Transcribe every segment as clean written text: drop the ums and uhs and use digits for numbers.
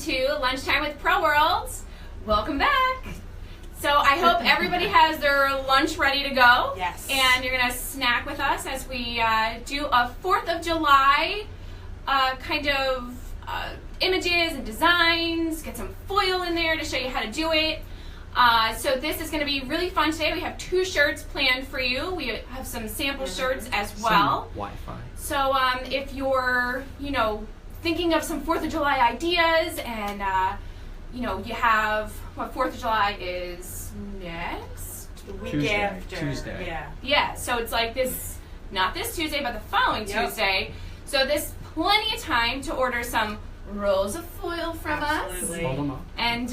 to Lunchtime with Pro Worlds. Welcome back. So I hope everybody has their lunch ready to go. Yes. And you're going to snack with us as we do a 4th of July kind of images and designs, get some foil in there to show you how to do it. So this is going to be really fun today. We have 2 shirts planned for you. We have some sample shirts as well. Some Wi-Fi. So if you're, thinking of some 4th of July ideas and, you have, 4th of July is next? The week Tuesday. after. Tuesday. Yeah. Yeah, so it's like this, not this Tuesday, but the following Tuesday. So there's plenty of time to order some rolls of foil from Absolutely. Hold them up. us. And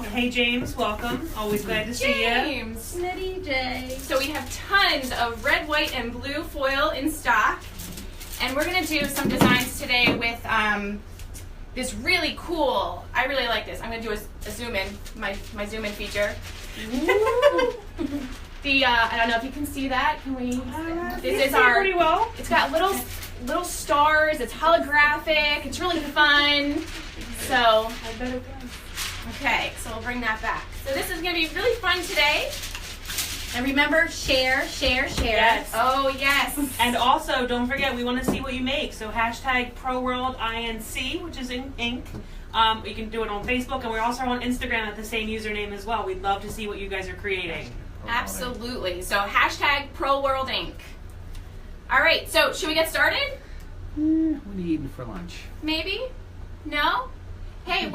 Hey James, welcome. Always glad to see you. James. Snitty J. So we have tons of red, white, and blue foil in stock. And we're going to do some designs today with this really cool, I really like this. I'm going to do a zoom in, my zoom in feature. I don't know if you can see that. Can we? This is our, pretty well. it's got little stars, it's holographic, it's really fun. So, I bet it does. okay, so we'll bring that back. So this is going to be really fun today. And remember, share. Yes. Oh, yes. And also, don't forget, we want to see what you make. So hashtag ProWorldINC, which is in ink. You can do it on Facebook, and we're also on Instagram at the same username as well. We'd love to see what you guys are creating. Absolutely. So hashtag ProWorldInc. All right, so should we get started? What are you eating for lunch? Maybe? No? Hey,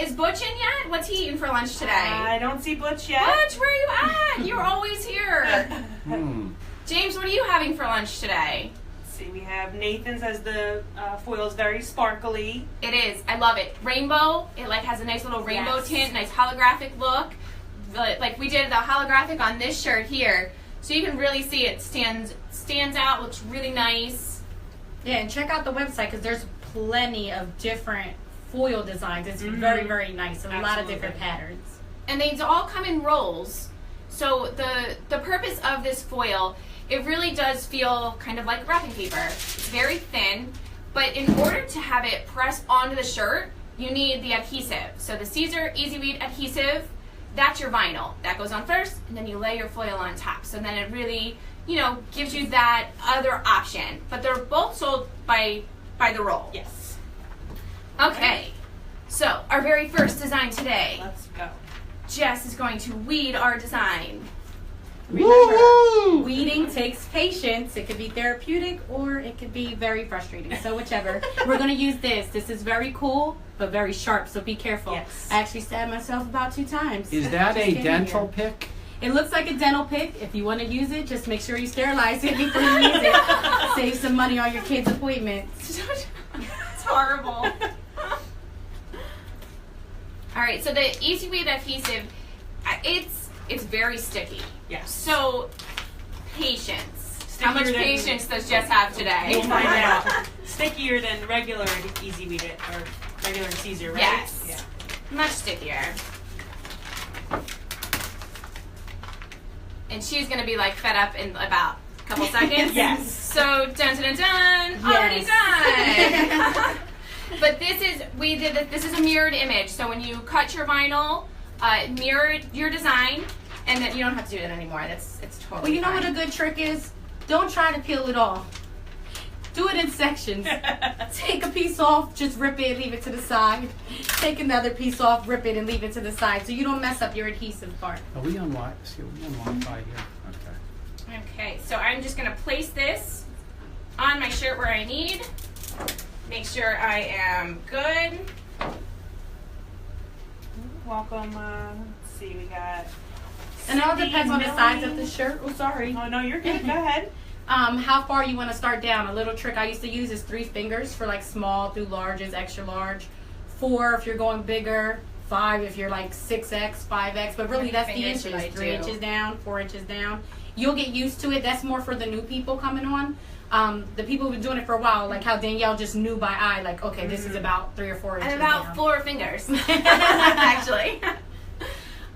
is Butch in yet? What's he eating for lunch today? I don't see Butch yet. Butch, where are you at? You're always here. James, what are you having for lunch today? Let's see, we have Nathan's as the foil is very sparkly. It is. I love it. Rainbow. It has a nice little rainbow Yes. tint, nice holographic look. Like we did the holographic on this shirt here. So you can really see it stands out, looks really nice. Yeah, and check out the website because there's plenty of different foil designs. It's very, very nice and a lot of different patterns. And they all come in rolls. So the purpose of this foil, it really does feel kind of like wrapping paper. It's very thin, but in order to have it press onto the shirt, you need the adhesive. So the Siser EasyWeed adhesive, that's your vinyl. That goes on first, and then you lay your foil on top. So then it really, gives you that other option. But they're both sold by the roll. Yes. Okay, so our very first design today. Let's go. Jess is going to weed our design. Remember, weeding takes patience. It could be therapeutic or it could be very frustrating. So whichever. We're going to use this. This is very cool, but very sharp, so be careful. Yes. I actually stabbed myself about 2 times. Is that Just a getting dental here. pick? It looks like a dental pick. If you want to use it, just make sure you sterilize it before you use it. Save some money on your kid's appointment. It's horrible. All right, so the EasyWeed adhesive, it's very sticky. Yes. So patience. How much Stickier than- patience does Jess have today? We'll find out. Stickier than regular EasyWeed or regular Siser, right? Yes. Yeah. Much stickier. And she's gonna be fed up in about a couple seconds. Yes. So dun dun dun dun, already done. But this is a mirrored image. So when you cut your vinyl, mirror your design, and then you don't have to do it anymore. It's totally Well, you know fine. what a good trick is? Don't try to peel it off. Do it in sections. Take a piece off, just rip it, leave it to the side. Take another piece off, rip it, and leave it to the side, so you don't mess up your adhesive part. Are we on Wi-Fi here? Okay. Okay, so I'm just gonna place this on my shirt where I need. Make sure I am good. Welcome. Let's see, we got. And it all Cindy, depends on the Millie. size of the shirt. Oh, sorry. Oh no, you're good. Go ahead. How far you want to start down. A little trick I used to use is 3 fingers for small through large is extra large. 4 if you're going bigger. 5 if you're 6X, 5X. But really that's the fingers inches. should I 3 do? inches down, 4 inches down. You'll get used to it. That's more for the new people coming on. The people who've been doing it for a while, like how Danielle just knew by eye, okay, this is about 3 or 4 inches I'm about down. 4 fingers, actually.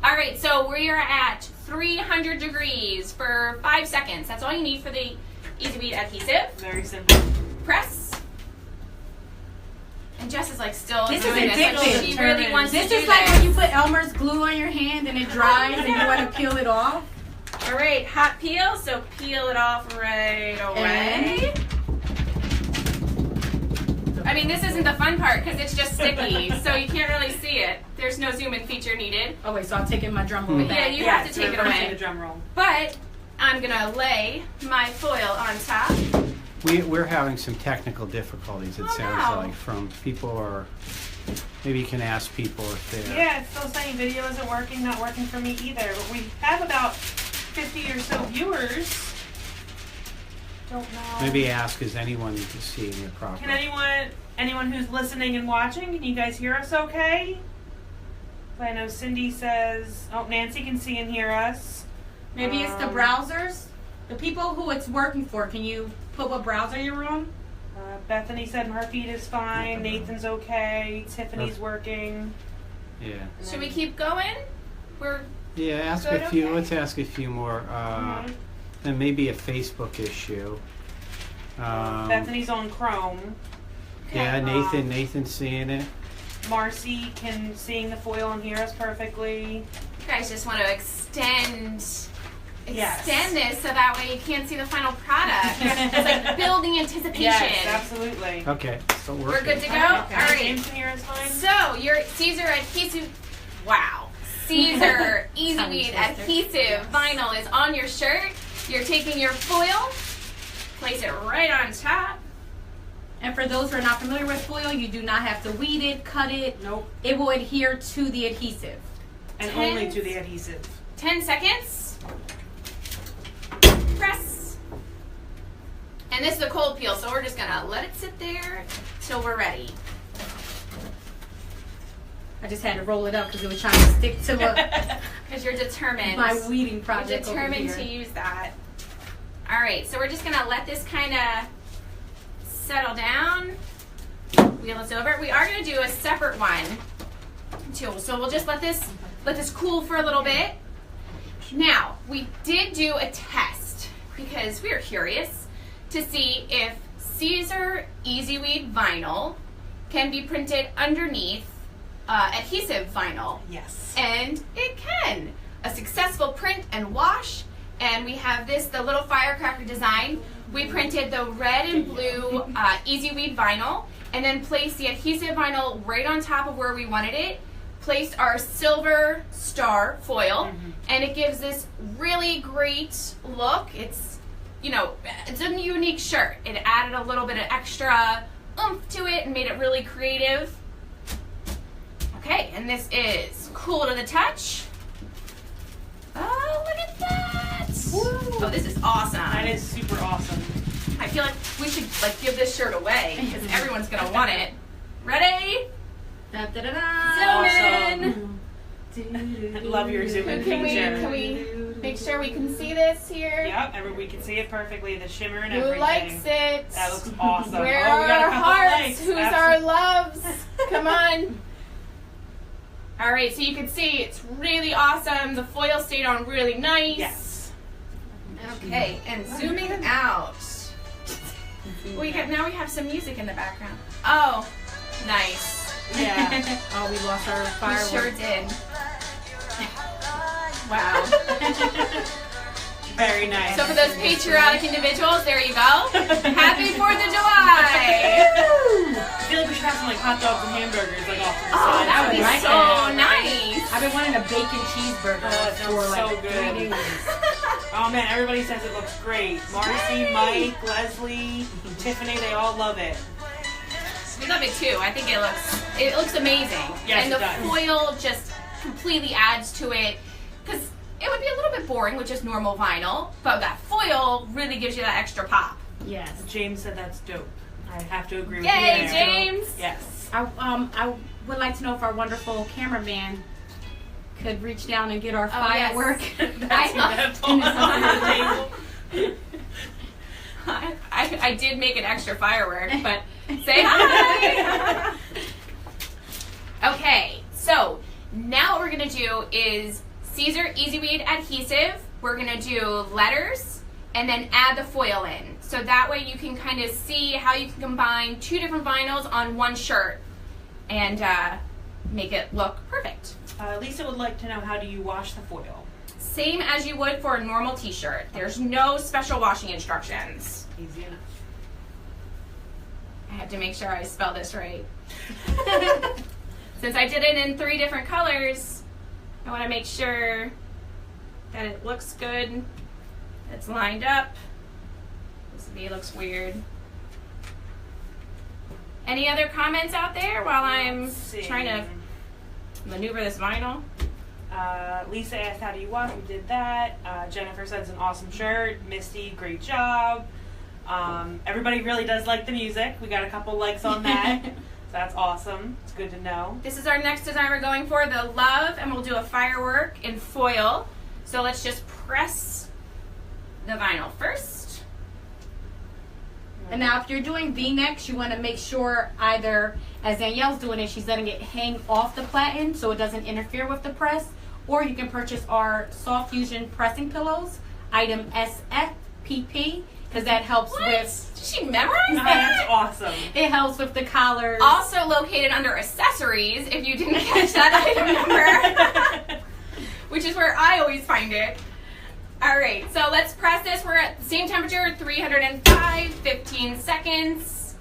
All right, so we are at 300 degrees for 5 seconds. That's all you need for the EasyWeed adhesive. Very simple. Press. And Jess is like still This is doing this. Like, addictive. she really wants This to do is like this. when you put Elmer's glue on your hand and it dries and you want to peel it off. All right, hot peel. So peel it off right away. I mean, this isn't the fun part because it's just sticky, so you can't really see it. There's no zoom in feature needed. Oh wait, so I'll take in my drum roll Yeah, back. you have to take it reversing away. the drum roll. But I'm gonna lay my foil on top. We're having some technical difficulties, it Oh, sounds no. like, from people, or maybe you can ask people if they're... Yeah, it's still saying video isn't working, not working for me either. But we have about 50 or so viewers. Don't know. Maybe ask, is anyone seeing it properly? Can anyone who's listening and watching, can you guys hear us okay? I know Cindy says, oh, Nancy can see and hear us. Maybe it's the browsers. The people who it's working for, can you put what browser you're on? Bethany said her feed is fine. Nathan's okay. Tiffany's working. Yeah. Should we keep going? Yeah, ask Good, a few. okay. Let's ask a few more. Mhm. And maybe a Facebook issue. Bethany's on Chrome. Yeah, Nathan's seeing it. Marcy can seeing the foil and hear us perfectly. You guys just want to extend Yes. this so that way you can't see the final product. It's like building anticipation. Yes, absolutely. Okay, so We're good to go? Okay. All right. James can hear us fine. So, your Siser Adhesive, wow. Siser EasyWeed Adhesive vinyl is on your shirt. You're taking your foil, place it right on top. And for those who are not familiar with foil, you do not have to weed it, cut it. Nope. It will adhere to the adhesive. And Ten- only to the adhesive. 10 seconds. Press. And this is a cold peel, so we're just gonna let it sit there till we're ready. I just had to roll it up because it was trying to stick to Because you're determined. my weeding You're project over determined here. to use that. All right, so we're just gonna let this kind of settle down. Wheel this over. We are gonna do a separate one too. So we'll just let this cool for a little bit. Now, we did do a test because we were curious to see if Siser EasyWeed vinyl can be printed underneath adhesive vinyl. Yes. And it can. A successful print and wash. And we have this, the little firecracker design. We printed the red and blue EasyWeed vinyl and then placed the adhesive vinyl right on top of where we wanted it. Placed our silver star foil, and it gives this really great look. It's, it's a unique shirt. It added a little bit of extra oomph to it and made it really creative. Okay, and this is cool to the touch. Oh, look at that! Woo. Oh, this is awesome. That is super awesome. I feel like we should give this shirt away because everyone's gonna want it. Ready? Da, da, da, da. Zoom Awesome. in. I love your zoom in Can feature. we make sure we can see this here? Yep, we can see it perfectly. The shimmer and Who everything. likes it? That looks awesome. Where Oh, we got are a our couple hearts? likes. Who's Absolutely. our loves? Come on. All right, so you can see it's really awesome. The foil stayed on really nice. Yes. Okay, and zooming out. We have some music in the background. Oh, nice. Yeah. Oh, we lost our We fireworks. sure did. Wow. Very nice. So for those patriotic individuals, there you go. Happy 4th of July. I feel like we should have some hot dogs and hamburgers off to the Oh, side. that would be like so that. nice. I've been wanting a bacon cheeseburger Oh, it sounds for like so good. 3 days. Oh man, everybody says it looks great. Marcy, Mike, Leslie, Tiffany, they all love it. We love it too. I think it looks amazing. Yes, and it the does. foil just completely adds to it because it would be a little bit boring with just normal vinyl, but that foil really gives you that extra pop. Yes. James said that's dope. I have to agree with Yay, you there. James! Yes. I would like to know if our wonderful cameraman could reach down and get our Oh, yes. firework. That's all on the table. I did make an extra firework, but say hi! Okay, so now what we're going to do is Siser EasyWeed Adhesive. We're going to do letters and then add the foil in. So that way you can kind of see how you can combine two different vinyls on one shirt and make it look perfect. Lisa would like to know, how do you wash the foil? Same as you would for a normal t-shirt. There's no special washing instructions. Easy enough. I have to make sure I spell this right. Since I did it in 3 different colors, I want to make sure that it looks good, it's lined up. This V looks weird. Any other comments out there while I'm trying to maneuver this vinyl? Lisa asked, how do you wash? We did that. Jennifer said it's an awesome shirt. Misty, great job. Everybody really does like the music. We got a couple likes on that. So that's awesome. It's good to know. This is our next design we're going for, the love, and we'll do a firework in foil. So let's just press the vinyl first. And now if you're doing V-necks, you want to make sure either, as Danielle's doing it, she's letting it hang off the platen so it doesn't interfere with the press, or you can purchase our Soft Fusion pressing pillows, item SFPP, because that helps with... Did she memorize that? That's awesome. It helps with the collars. Also located under accessories, if you didn't catch that item number, which is where I always find it. All right, so let's press this. We're at the same temperature, 305, 15 seconds.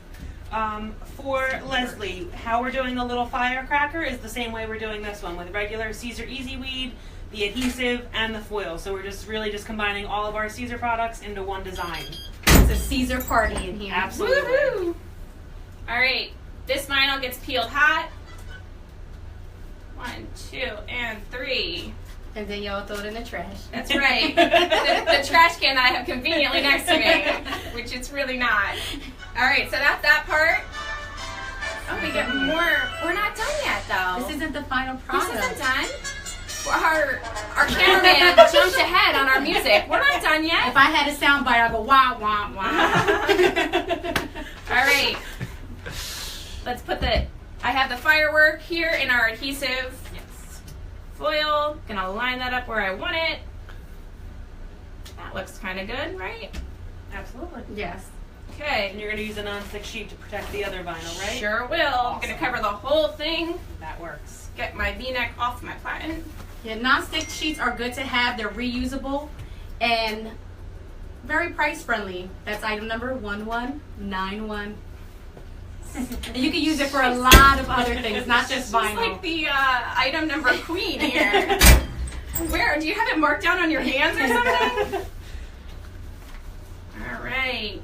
For Leslie, how we're doing the little firecracker is the same way we're doing this one, with regular Siser EasyWeed, the adhesive, and the foil. So we're just really combining all of our Siser products into one design. It's a Siser party in here. Absolutely. Woohoo! All right, this vinyl gets peeled hot. 1, 2, and 3. And then y'all throw it in the trash. That's right. the trash can that I have conveniently next to me, which it's really not. All right, so that's that part. Oh, we get more. We're not done yet, though. This isn't the final product. This isn't done. Our cameraman jumped ahead on our music. We're not done yet. If I had a sound bite, I'd go wah, wah, wah. All right. Let's put I have the firework here in our adhesive foil. Gonna line that up where I want it. That looks kind of good, right? Absolutely. Yes. Okay. And you're going to use a non-stick sheet to protect the other vinyl, right? Sure will. I'm gonna cover the whole thing. That works. Get my V-neck off my platen. Yeah, non-stick sheets are good to have. They're reusable and very price friendly. That's item number 1191. And you can use it for a lot of other things, not just vinyl. She's like the item number queen here. Where? Do you have it marked down on your hands or something? All right.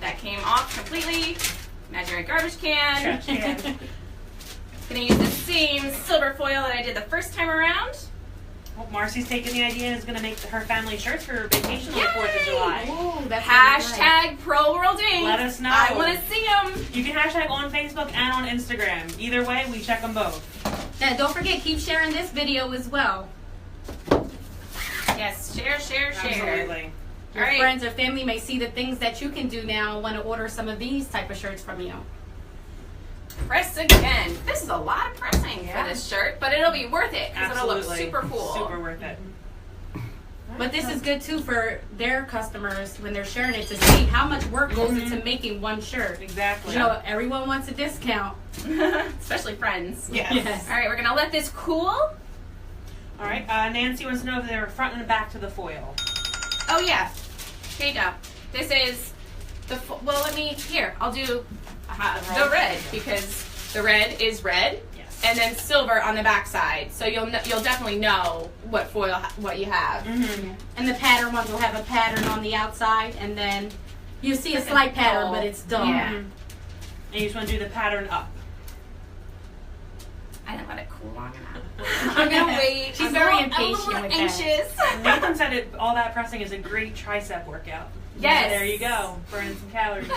That came off completely. Imaginary garbage can. Trash can. Gonna use the same silver foil that I did the first time around. Well, Marcy's taking the idea and is going to make her family shirts for her vacation on the 4th of July. Ooh, that's Hashtag Pro World Inc. Let us know. I want to see them. You can hashtag on Facebook and on Instagram. Either way, we check them both. Now, don't forget, keep sharing this video as well. Yes, share. Absolutely. Your All right. friends or family may see the things that you can do now and want to order some of these type of shirts from you. Press again. This is a lot of pressing for this shirt, but it'll be worth it because it'll look Absolutely. super cool. Super worth it. But this is good too for their customers when they're sharing it to see how much work goes into making one shirt. Exactly. You know, everyone wants a discount. Especially friends. Yes. All right, we're gonna let this cool. All right. Nancy wants to know if they're front and back to the foil. Oh yeah. Here you go. This is I'll do the red because the red is red. Yes. And then silver on the back side, so you'll definitely know what foil what you have. Mm-hmm. And the pattern ones will have a pattern on the outside, and then you see a slight pattern, but it's dull. Yeah. And you just want to do the pattern up. I didn't let it cool long enough. I'm gonna wait. She's I'm very I'm impatient a little with that. anxious. Nathan said all that pressing is a great tricep workout. Yes. There you go. Burning some calories.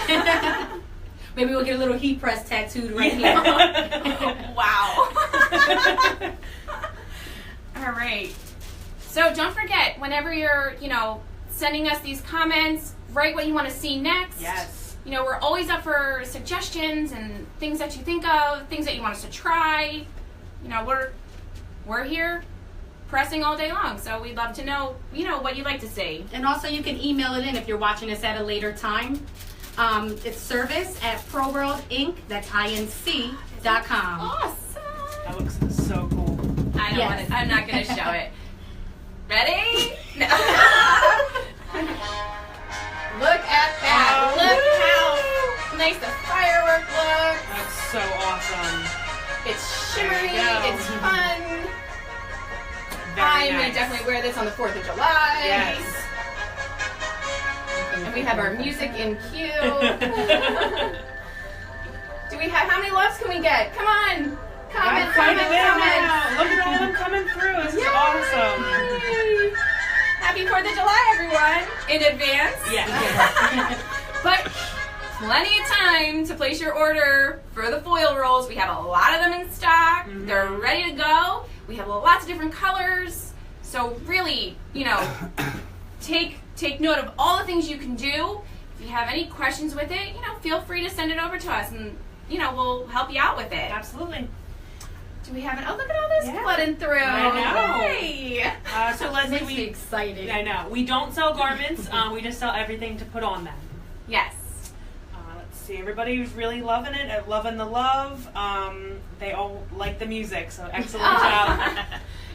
Maybe we'll get a little heat press tattooed right here. Wow. All right. So don't forget, whenever you're, sending us these comments, write what you want to see next. Yes. We're always up for suggestions and things that you think of, things that you want us to try. We're here pressing all day long, so we'd love to know, what you'd like to see. And also you can email it in if you're watching us at a later time. It's service@ProWorld Inc. That's INC EasyWeed.com. Awesome. That looks so cool. I don't Yes. want to. I'm not going to show it. Ready? No. Look at that. Oh, Look woo. how nice the firework looks. That's so awesome. It's shimmery. There you go. It's fun. Very I'm going nice. to definitely wear this on the 4th of July. Yes. And we have our music in cue. Do we have, how many loves can we get? Come on. Comment, That's quite comment, a bit comment. now. Look at all of them coming through. This is Yay! awesome. Happy 4th of July, everyone, in advance. Yeah. But plenty of time to place your order for the foil rolls. We have a lot of them in stock. Mhm. They're ready to go. We have lots of different colors. So really, take note of all the things you can do. If you have any questions with it, feel free to send it over to us and, we'll help you out with it. Absolutely. Do we have oh, look at all this Yeah. flooding through. I know. Hey. So Leslie, Makes me excited. I know. We don't sell garments. We just sell everything to put on them. Yes. Let's see. Everybody's really loving it. Loving the love. They all like the music. So excellent job.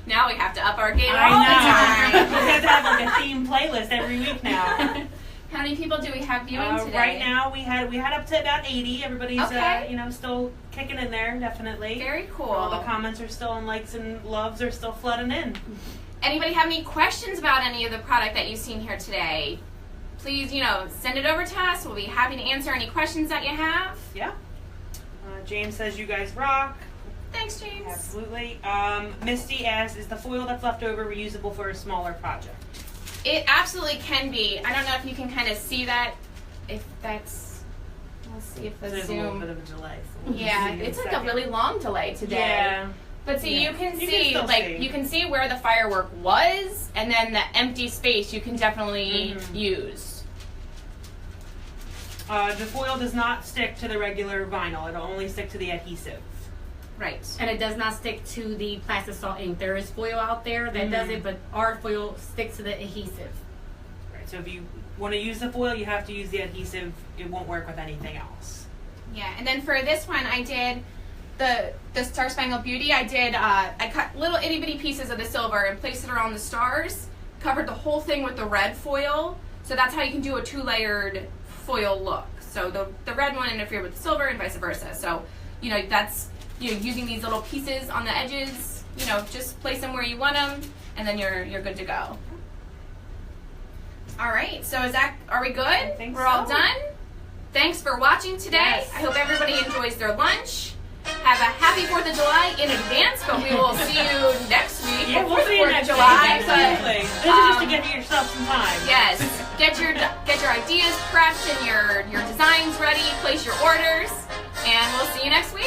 Now we have to up our game all the I know. time. We have to have like a theme playlist every week now. How many people do we have viewing today? Right now we had up to about 80. Everybody's Okay. still kicking in there, definitely. Very cool. All the comments are still, and likes and loves are still flooding in. Anybody have any questions about any of the product that you've seen here today? Please, send it over to us. We'll be happy to answer any questions that you have. Yeah. James says you guys rock. Thanks, James. Absolutely. Misty asks, is the foil that's left over reusable for a smaller project? It absolutely can be. I don't know if you can kind of see that. If that's, let's see if the There's a little bit zoom. of a delay. So we'll Yeah, see in it's like a second. really long delay today. Yeah. But see, Yeah. you can You can see, still see. you can see where the firework was, and then the empty space you can definitely use. The foil does not stick to the regular vinyl. It'll only stick to the adhesive. Right. And it does not stick to the plastic salt ink. There is foil out there that does it, but our foil sticks to the adhesive. Right. So if you want to use the foil, you have to use the adhesive. It won't work with anything else. Yeah, and then for this one, I did the Star Spangled Beauty. I cut little itty bitty pieces of the silver and placed it around the stars. Covered the whole thing with the red foil. So that's how you can do a 2-layered foil look. So the red one interfered with the silver and vice versa. So that's using these little pieces on the edges. Just place them where you want them, and then you're good to go. All right. So are we good? I think We're all so. done. Thanks for watching today. Yes. I hope everybody enjoys their lunch. Have a happy 4th of July in advance, but we will see you next week Yeah, before we'll the see you 4th of next July. week. But Absolutely. This is just to give yourself some time. yes, get your ideas prepped and your designs ready. Place your orders, and we'll see you next week.